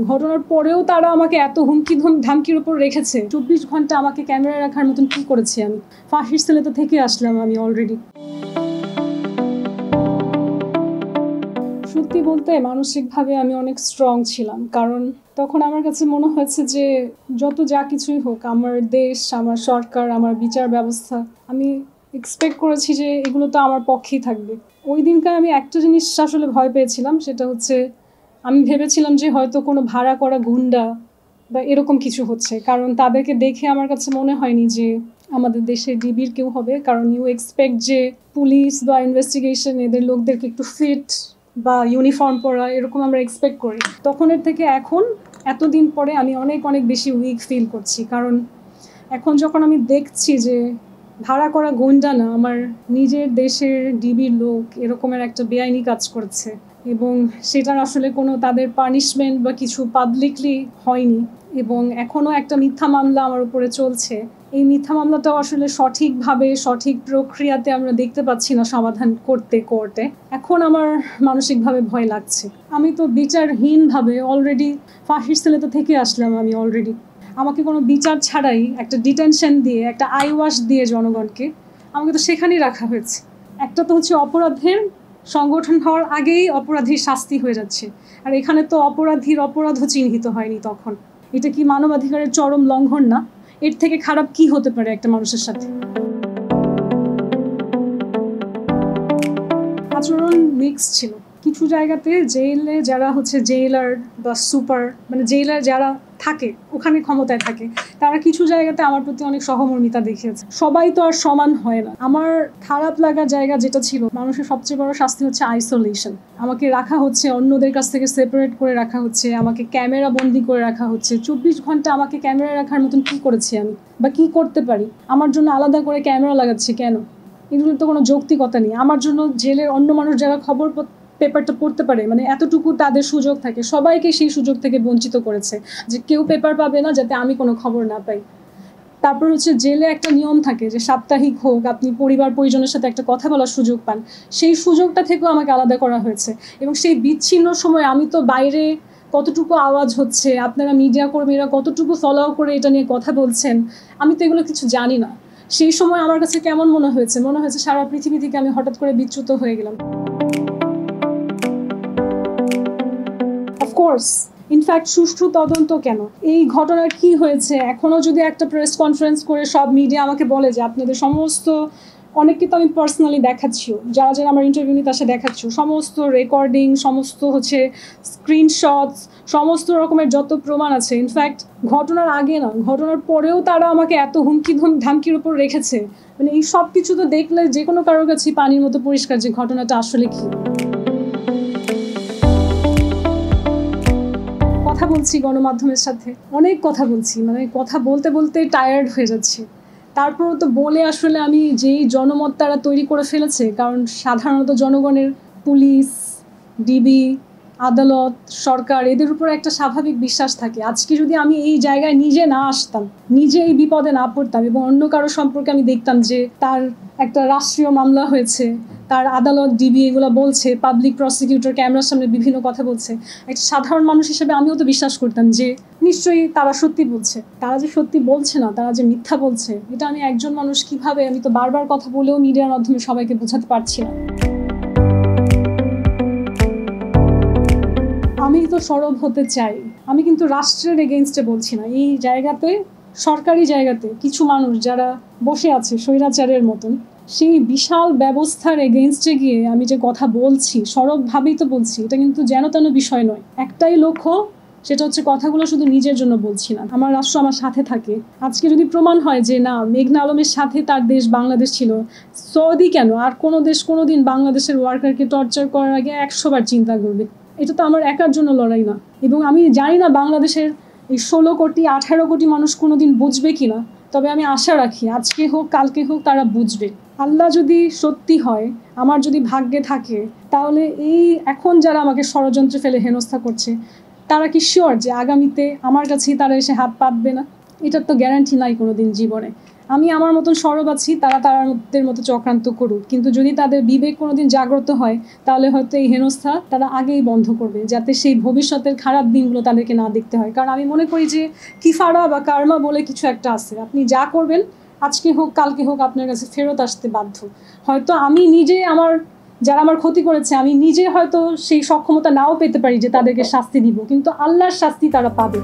ঘটনার পরেও তারা আমাকে এত হুমকি ধামকির উপর রেখেছে। 24 ঘন্টা আমাকে ক্যামেরায় রাখার মতন কি করেছি আমি? ফাঁসির সেলে তো থেকে আসলাম আমি অলরেডি। সত্যি বলতে মানসিকভাবে আমি অনেক স্ট্রং ছিলাম, কারণ তখন আমার কাছে মনে হয়েছে যে যত যা কিছুই হোক, আমার দেশ, আমার সরকার, আমার বিচার ব্যবস্থা, আমি এক্সপেক্ট করেছি যে এগুলো তো আমার পক্ষেই থাকবে। ওই দিনকার আমি একটা জিনিস আসলে ভয় পেয়েছিলাম, সেটা হচ্ছে আমি ভেবেছিলাম যে হয়তো কোনো ভাড়া করা গুন্ডা বা এরকম কিছু হচ্ছে, কারণ তাদেরকে দেখে আমার কাছে মনে হয়নি যে আমাদের দেশে ডিবির কেউ হবে। কারণ ইউ এক্সপেক্ট যে পুলিশ বা ইনভেস্টিগেশন এদের লোকদেরকে একটু ফিট বা ইউনিফর্ম পরা এরকম আমরা এক্সপেক্ট করি। তখনের থেকে এখন এতদিন পরে আমি অনেক অনেক বেশি উইক ফিল করছি, কারণ এখন যখন আমি দেখছি যে ভাড়া করা গুন্ডা না, আমার নিজের দেশের ডিবির লোক এরকমের একটা বেআইনি কাজ করছে এবং সেটার আসলে কোনো তাদের পানিশমেন্ট বা কিছু পাবলিকলি হয়নি, এবং এখনও একটা মিথ্যা মামলা আমার উপরে চলছে। এই মিথ্যা মামলাটাও আসলে সঠিকভাবে সঠিক প্রক্রিয়াতে আমরা দেখতে পাচ্ছি না সমাধান করতে কোর্টে। এখন আমার মানসিকভাবে ভয় লাগছে। আমি তো বিচারহীনভাবে অলরেডি ফাঁসির সেলে তো থেকে আসলাম আমি অলরেডি। আমাকে কোনো বিচার ছাড়াই একটা ডিটেনশন দিয়ে, একটা আইওয়াশ দিয়ে জনগণকে আমাকে তো সেখানেই রাখা হয়েছে। একটা তো হচ্ছে অপরাধের সংগঠন হওয়ার আগেই অপরাধীর শাস্তি হয়ে যাচ্ছে, আর এখানে তো অপরাধীর অপরাধও চিহ্নিত হয়নি। তখন এটা কি মানবাধিকারের চরম লঙ্ঘন না? এর থেকে খারাপ কি হতে পারে একটা মানুষের সাথে? আচরণ মিক্স ছিল। কিছু জায়গাতে জেলে যারা হচ্ছে জেলার বা সুপার, মানে জেলার যারা থাকে ওখানে ক্ষমতায় থাকে, তারা কিছু জায়গাতে আমার প্রতি অনেক সহমর্মিতা দেখিয়েছে। সবাই তো আর সমান হয় না। আমার খারাপ লাগার জায়গা যেটা ছিল, মানুষের সবচেয়ে বড় শাস্তি হচ্ছে আইসোলেশন। আমাকে রাখা হচ্ছে, অন্যদের কাছ থেকে সেপারেট করে রাখা হচ্ছে, আমাকে ক্যামেরা বন্দি করে রাখা হচ্ছে। 24 ঘন্টা আমাকে ক্যামেরায় রাখার মতন কি করেছি আমি, বা কি করতে পারি? আমার জন্য আলাদা করে ক্যামেরা লাগাচ্ছে কেন? এগুলোর তো কোনো যৌক্তিকতা নেই। আমার জন্য জেলের অন্য মানুষ যারা খবর পেপারটা পড়তে পারে, মানে এতটুকু তাদের সুযোগ থাকে, সবাইকে সেই সুযোগ থেকে বঞ্চিত করেছে যে কেউ পেপার পাবে না যাতে আমি কোনো খবর না পাই। তারপর হচ্ছে জেলে একটা নিয়ম থাকে যে সাপ্তাহিক হোক আপনি পরিবার পরিজনের সাথে একটা কথা বলার সুযোগ পান, সেই সুযোগটা থেকেও আমাকে আলাদা করা হয়েছে। এবং সেই বিচ্ছিন্ন সময় আমি তো বাইরে কতটুকু আওয়াজ হচ্ছে, আপনারা মিডিয়া কর্মীরা কতটুকু ফলো করে এটা নিয়ে কথা বলছেন, আমি তো এগুলো কিছু জানি না। সেই সময় আমার কাছে কেমন মনে হয়েছে সারা পৃথিবী থেকে আমি হঠাৎ করে বিচ্যুত হয়ে গেলাম। অফকোর্স, ইনফ্যাক্ট সুষ্ঠু তদন্ত কেন? এই ঘটনার কি হয়েছে এখনও যদি একটা প্রেস কনফারেন্স করে সব মিডিয়া আমাকে বলে যে আপনাদের সমস্ত, অনেককে তো আমি পার্সোনালি দেখাচ্ছিও, যারা যারা আমার ইন্টারভিউ নিতে আসে দেখাচ্ছিও, সমস্ত রেকর্ডিং, সমস্ত হচ্ছে স্ক্রিনশটস, সমস্ত রকমের যত প্রমাণ আছে, ইনফ্যাক্ট ঘটনার আগে না ঘটনার পরেও তারা আমাকে এত হুমকি ধামকির উপর রেখেছে, মানে এই সব কিছু তো দেখলে যে কোনো কারোর কাছে পানির মতো পরিষ্কার যে ঘটনাটা আসলে কি। কথা বলছি গণমাধ্যমের সাথে, অনেক কথা বলছি, মানে কথা বলতে বলতে টায়ার্ড হয়ে যাচ্ছি। তারপরও তো বলে আসলে আমি যেই জনমত তারা তৈরি করে ফেলেছে, কারণ সাধারণত জনগণের পুলিশ, ডিবি, আদালত, সরকার এদের উপর একটা স্বাভাবিক বিশ্বাস থাকে। আজকে যদি আমি এই জায়গায় নিজে না আসতাম, নিজে এই বিপদে না পড়তাম এবং অন্য কারো সম্পর্কে আমি দেখতাম যে তার একটা রাষ্ট্রীয় মামলা হয়েছে, তার আদালত, ডিবি এগুলো বলছে, পাবলিক প্রসিকিউটর ক্যামেরার সামনে বিভিন্ন কথা বলছে, একটা সাধারণ মানুষ হিসেবে আমিও তো বিশ্বাস করতাম যে নিশ্চয়ই তারা সত্যি বলছে। তারা যে সত্যি বলছে না, তারা যে মিথ্যা বলছে, এটা আমি একজন মানুষ কিভাবে, আমি তো বারবার কথা বলেও মিডিয়ার মাধ্যমে সবাইকে বোঝাতে পারছি না। আমি তো সরব হতে চাই, আমি কিন্তু রাষ্ট্রের এগেইনস্টে বলছি না। এই জায়গাতে, সরকারি জায়গাতে কিছু মানুষ যারা বসে আছে স্বৈরাচারের মতন, সেই বিশাল ব্যবস্থার এগেইনস্টে গিয়ে আমি যে কথা বলছি, সরবভাবেই তো বলছি, এটা কিন্তু যেন তেন বিষয় নয়। একটাই লক্ষ্য, সেটা হচ্ছে কথাগুলো শুধু নিজের জন্য বলছি না, আমার রাষ্ট্র আমার সাথে থাকে। আজকে যদি প্রমাণ হয় যে না, মেঘনা আলমের সাথে তার দেশ বাংলাদেশ ছিল, সৌদি কেন, আর কোনো দেশ কোনোদিন বাংলাদেশের ওয়ার্কারকে টর্চার করার আগে 100 বার চিন্তা করবে। এটা তো আমার একার জন্য লড়াই না। এবং আমি জানি না বাংলাদেশের এই 16 কোটি 18 কোটি মানুষ কোনোদিন বুঝবে কিনা, তবে আমি আশা রাখি আজকে হোক কালকে হোক তারা বুঝবে। আল্লাহ যদি সত্যি হয়, আমার যদি ভাগ্যে থাকে, তাহলে এই এখন যারা আমাকে ষড়যন্ত্রে ফেলে হেনস্থা করছে, তারা কি শিওর যে আগামীতে আমার কাছেই তারা এসে হাত পাতবে না? এটার তো গ্যারান্টি নাই কোনো দিন জীবনে। আমি আমার মতন সরব আছি, তারা তাদের মতো চক্রান্ত করুক, কিন্তু যদি তাদের বিবেক কোনোদিন জাগ্রত হয় তাহলে হয়তো এই হেনস্থা তারা আগেই বন্ধ করবে, যাতে সেই ভবিষ্যতের খারাপ দিনগুলো তাদেরকে না দেখতে হয়। কারণ আমি মনে করি যে কিফারা বা কার্মা বলে কিছু একটা আছে, আপনি যা করবেন আজকে হোক কালকে হোক আপনার কাছে ফেরত আসতে বাধ্য। হয়তো আমি নিজে যারা আমার ক্ষতি করেছে আমি নিজে হয়তো সেই সক্ষমতা নাও পেতে পারি যে তাদেরকে শাস্তি দিব, কিন্তু আল্লাহর শাস্তি তারা পাবে।